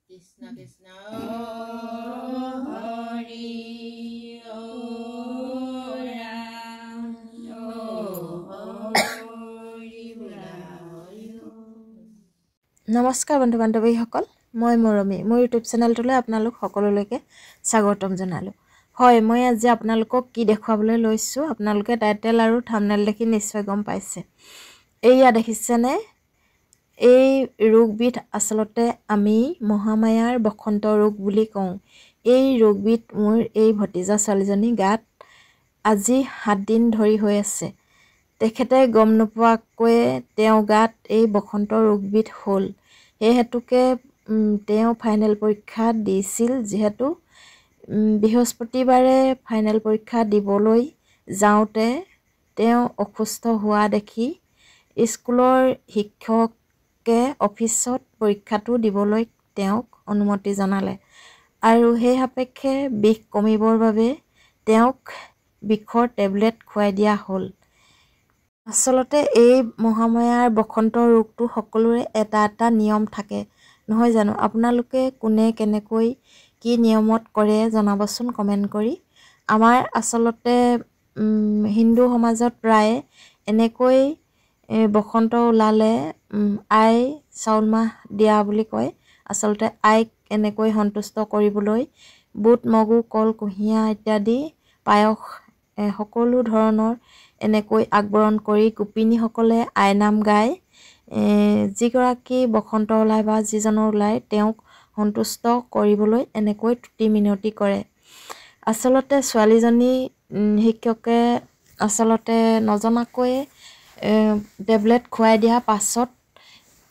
Krishna Krishna Hari Ram Hari নমস্কাৰ বন্ধু বান্ধৱীসকল মই মৰমী মোৰ ইউটিউব চেনেলটোলৈ আপোনালোক সকলোলৈকে স্বাগতম জনালোঁ হয় মই আজি আপোনালোকক কি দেখুৱাবলৈ লৈছোঁ আপোনালোকে টাইটেল আৰু থাম্বনেল দেখি নিশ্চয় গম পাইছে এইয়া দেখিছেনে এই ৰোগবিধ আচলতে আমি মহামায়াৰ বসন্ত ৰোগ বুলি কওঁ এই ৰোগবিধ মোৰ এই ভতিজা ছোৱালীজনী গাত আজি 7 দিন ধৰি হৈ আছে তেখেতে গম নোপোৱাকৈ তেওঁ গাত এই বসন্ত ৰোগবিধ হ'ল এই হেতুকে তেওঁ ফাইনেল পৰীক্ষা দিছিল যেহেতু বৃহস্পতিবাৰে ফাইনেল পৰীক্ষা দিবলৈ যাওঁতে তেওঁ অসুস্থ হোৱা দেখি স্কুলৰ শিক্ষকে অফিচত পৰীক্ষাটো দিবলৈ তেওঁক অনুমতি জনালে আৰু সেই সাপেক্ষে বিষ কমিবৰ বাবে তেওঁক বিষৰ টেবলেট খুৱাই দিয়া হ'ল আচলতে এই মহামায়াৰ বসন্ত ৰোগটো সকলোৰে এটা নিয়ম থাকে নহয় জানো আপোনালোকে কোনে কেনেকৈ কি নিয়মত কৰে জনাবচোন কমেন্ট কৰি আমাৰ আচলতে হিন্দু সমাজত প্ৰায় এনেকৈ বসন্ত ওলালে আই চাউল মাহ দিয়া বুলি কয় আচলতে আইক এনেকৈ সন্তুষ্ট কৰিবলৈ বুট মগু কল কুঁহিয়া ইত্যাদি পায়স সকলো ধৰণৰ এনেকৈ আগবৰণ কৰি গোপিনীসকলে আইনাম গায় যিগৰাকী বসন্ত ওলাই বা যিজনৰ ওলাই তেওঁক সন্তুষ্ট কৰিবলৈ এনেকৈ তুতি মিনতি কৰে আচলতে ছোৱালীজনী শিক্ষকে আচলতে নজনাকৈ টেবলেট খুৱাই দিয়া পাছত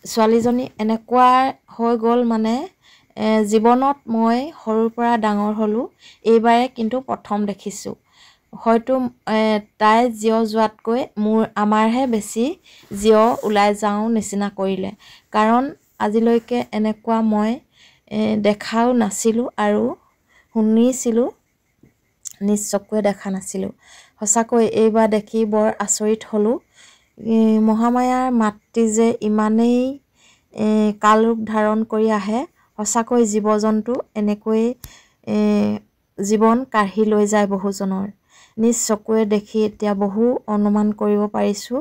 ছোৱালীজনী এনেকুৱা হৈ গ'ল মানে জীৱনত মই সৰুৰ পৰা ডাঙৰ হ'লোঁ এইবাৰে কিন্তু প্ৰথম দেখিছোঁ হয়তো তাই জিও যোৱাতকৈ আমাৰহে বেছি জিও ওলাই যাওঁ নিচিনা কৰিলে কাৰণ আজিলৈকে এনেকুৱা মই দেখাও নাছিলোঁ আৰু শুনিছিলোঁ নিজ চকুৱে দেখা নাছিলোঁ সঁচাকৈ এইবাৰ দেখি বৰ আচৰিত হ'লোঁ মহামায়াৰ মাতৃ যে ইমানেই কাল ৰূপ ধাৰণ কৰি আহে সঁচাকৈ জীৱ জন্তু এনেকৈ জীৱন কাঢ়ি লৈ যায় বহুজনৰ নিজ চকুৱে দেখি এতিয়া বহু অনুমান কৰিব পাৰিছোঁ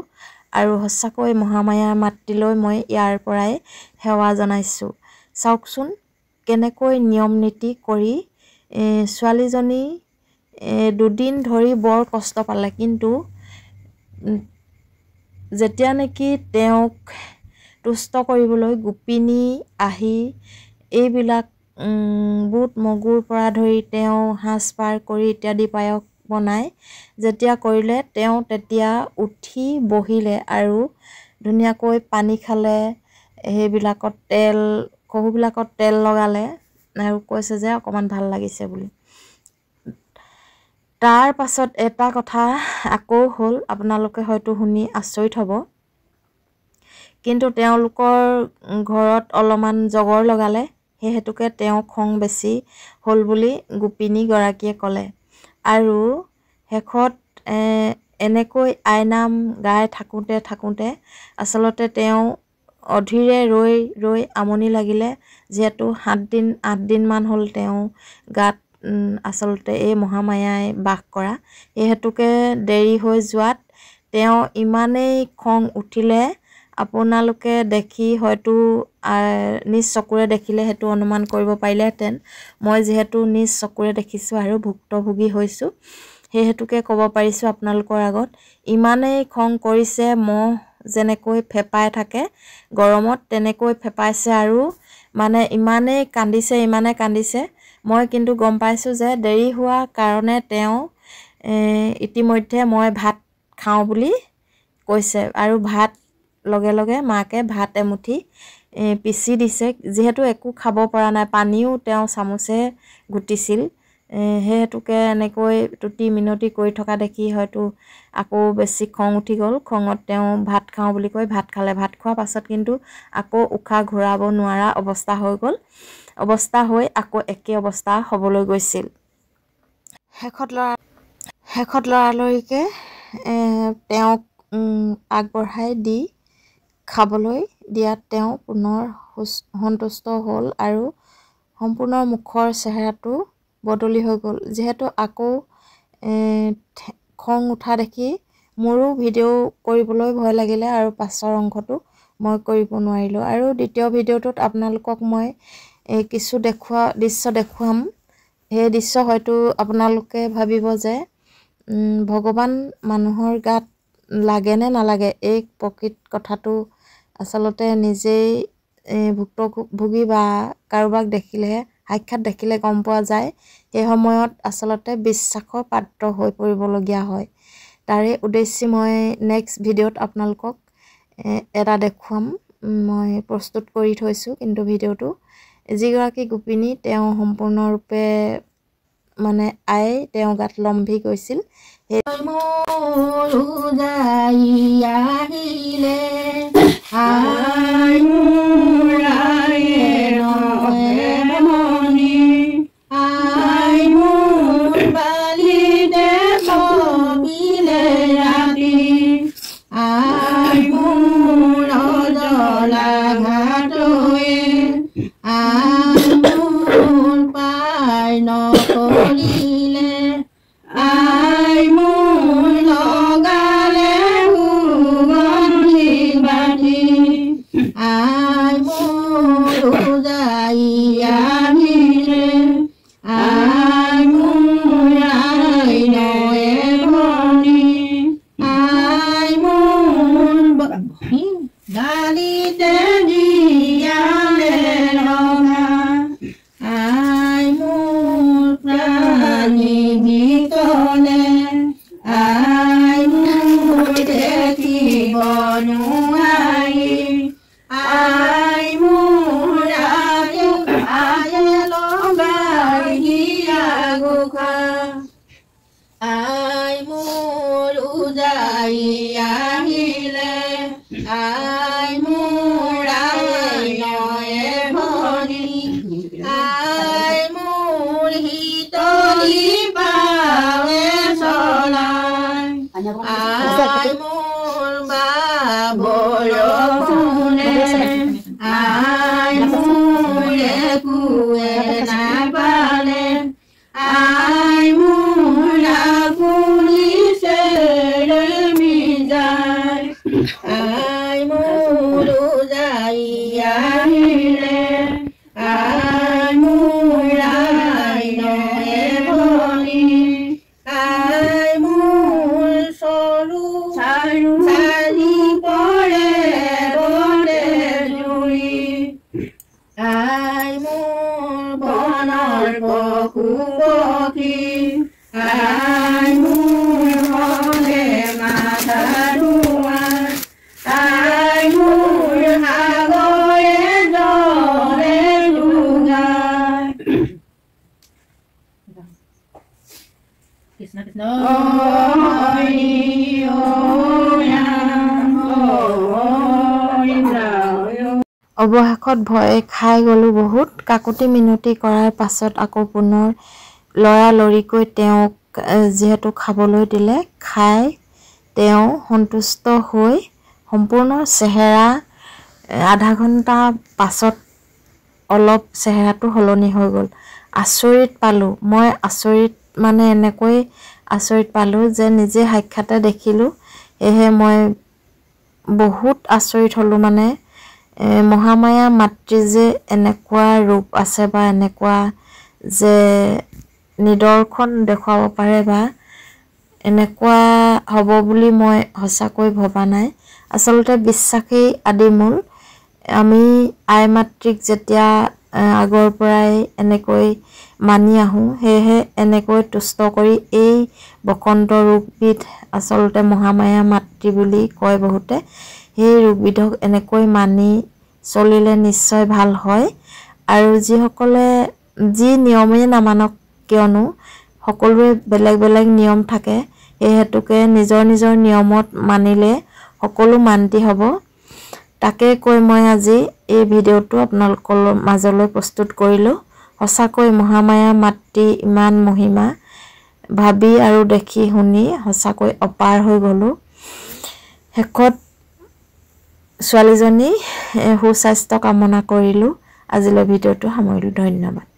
আৰু সঁচাকৈ মহামায়াৰ মাতৃলৈ মই ইয়াৰ পৰাই সেৱা জনাইছোঁ চাওকচোন কেনেকৈ নিয়ম নীতি কৰি ছোৱালীজনী দুদিন ধৰি বৰ কষ্ট পালে কিন্তু যেতিয়া নেকি তেওঁক তুষ্ট কৰিবলৈ গোপিনী আহি এইবিলাক বুট মগুৰ পৰা ধৰি তেওঁ সাজ পাৰ কৰি ইত্যাদি পায়স বনাই যেতিয়া কৰিলে তেওঁ তেতিয়া উঠি বহিলে আৰু ধুনীয়াকৈ পানী খালে সেইবিলাকত তেল লগালে আৰু কৈছে যে অকমান ভাল লাগিছে বুলি তাৰ পাছত এটা কথা আকৌ হ'ল আপোনালোকে হয়তো শুনি আচৰিত হ'ব কিন্তু তেওঁলোকৰ ঘৰত অলপমান জগৰ লগালে সেই হেতুকে তেওঁ খং বেছি হ'ল বুলি গোপিনী গৰাকীয়ে ক'লে আৰু শেষত এনেকৈ আইনাম গাই থাকোঁতে আচলতে তেওঁ অধীৰে ৰৈ আমনি লাগিলে যেহেতু 7 দিন মান হ'ল তেওঁ গাত আচলতে এই মহামায়াই বাস কৰা এই হেতুকে দেৰি হৈ যোৱাত তেওঁ ইমানেই খং উঠিলে আপোনালোকে দেখি হয়তো নিজ চকুৰে দেখিলে হেতু অনুমান কৰিব পাৰিলেহেঁতেন মই যেহেতু নিজ চকুৰে দেখিছোঁ আৰু ভুক্তভোগী হৈছোঁ সেই হেতুকে ক'ব পাৰিছোঁ আপোনালোকৰ আগত ইমানেই খং কৰিছে মহ যেনেকৈ ফেপাই থাকে গৰমত তেনেকৈ ফেপাইছে আৰু মানে ইমানেই কান্দিছে মই কিন্তু গম পাইছোঁ যে দেৰি হোৱা কাৰণে তেওঁ ইতিমধ্যে মই ভাত খাওঁ বুলি কৈছে আৰু ভাত লগে মাকে ভাত এমুঠি পিচি দিছে যেহেতু একো খাব পৰা নাই পানীও তেওঁ চামুচে ঘুটিছিল সেই হেতুকে এনেকৈ তুতি মিনতি কৰি থকা দেখি হয়তো আকৌ বেছি খং উঠি গ'ল খঙত তেওঁ ভাত খাওঁ বুলি কৈ ভাত খালে ভাত খোৱাৰ পাছত কিন্তু আকৌ উশাহ ঘূৰাব নোৱাৰা অৱস্থা হৈ আকৌ একে অৱস্থা হ'বলৈ গৈছিল শেষত লৰালৰিকে তেওঁক আগবঢ়াই দি খাবলৈ দিয়াত তেওঁ পুনৰ সন্তুষ্ট হ'ল আৰু সম্পূৰ্ণ মুখৰ চেহেৰাটো বদলি হৈ গ'ল। যিহেতু আকৌ খং উঠা দেখি মোৰো ভিডিঅ' কৰিবলৈ ভয় লাগিলে আৰু পাছৰ অংশটো মই কৰিব নোৱাৰিলোঁ। আৰু দ্বিতীয় ভিডিঅ'টোত আপোনালোকক মই কিছু দৃশ্য দেখুৱাম। সেই দৃশ্য হয়তো আপোনালোকে ভাবিব যে ভগৱান মানুহৰ গাত লাগে নে নালাগে, এই প্ৰকৃত কথাটো আচলতে নিজেই ভুক্তভোগী বা কাৰোবাক দেখিলেহে সাক্ষাৎ দেখিলে গম পোৱা যায়। সেই সময়ত আচলতে বিশ্বাসৰ পাত্ৰ হৈ পৰিবলগীয়া হয়। তাৰে উদ্দেশ্যে মই নেক্সট ভিডিঅ'ত আপোনালোকক এটা দেখুৱাম। মই প্ৰস্তুত কৰি থৈছোঁ, কিন্তু ভিডিঅ'টো যিগৰাকী গোপিনী তেওঁ সম্পূৰ্ণৰূপে মানে তেওঁৰ গাত লম্ভি গৈছিল। অৱশেষত ভয়ে খাই গ'লোঁ বহুত। কাকুতি মিনতি কৰাৰ পাছত আকৌ পুনৰ লৰালৰিকৈ তেওঁক যিহেতু খাবলৈ দিলে, খাই তেওঁ সন্তুষ্ট হৈ সম্পূৰ্ণ চেহেৰা আধা ঘণ্টা পাছত অলপ চেহেৰাটো সলনি হৈ গ'ল। আচৰিত পালোঁ মই, মানে এনেকৈ আচৰিত পালোঁ যে নিজে সাক্ষাতে দেখিলোঁ। সেয়েহে মই বহুত আচৰিত হ'লোঁ। মানে মহামায়া মাতৃ যে এনেকুৱা ৰূপ আছে বা এনেকুৱা যে নিদৰ্শন দেখুৱাব পাৰে বা এনেকুৱা হ'ব বুলি মই সঁচাকৈ ভবা নাই। আচলতে বিশ্বাসেই আদিমূল। আমি আই মাতৃক যেতিয়া আগৰ পৰাই এনেকৈ মানি আহোঁ, সেয়েহে এনেকৈ তুষ্ট কৰি এই বসন্ত ৰোগবিধ আচলতে মহামায়া মাতৃ বুলি কয় বহুতে। সেই ৰোগবিধক এনেকৈ মানি চলিলে নিশ্চয় ভাল হয়। আৰু যিসকলে যি নিয়মেই নামানক কিয়নো সকলোৰে বেলেগ বেলেগ নিয়ম থাকে, সেই হেতুকে নিজৰ নিজৰ নিয়মত মানিলে সকলো মান্তি হ'ব। তাকে কৈ মই আজি এই ভিডিঅ'টো আপোনালোকৰ মাজলৈ প্ৰস্তুত কৰিলোঁ। সঁচাকৈ মহামায়া মাতৃ ইমান মহিমা ভাবি আৰু দেখি শুনি সঁচাকৈ অপাৰ হৈ গ'লোঁ। শেষত ছোৱালীজনী সুস্বাস্থ্য কামনা কৰিলোঁ। আজিলৈ ভিডিঅ'টো সামৰিলোঁ। ধন্যবাদ।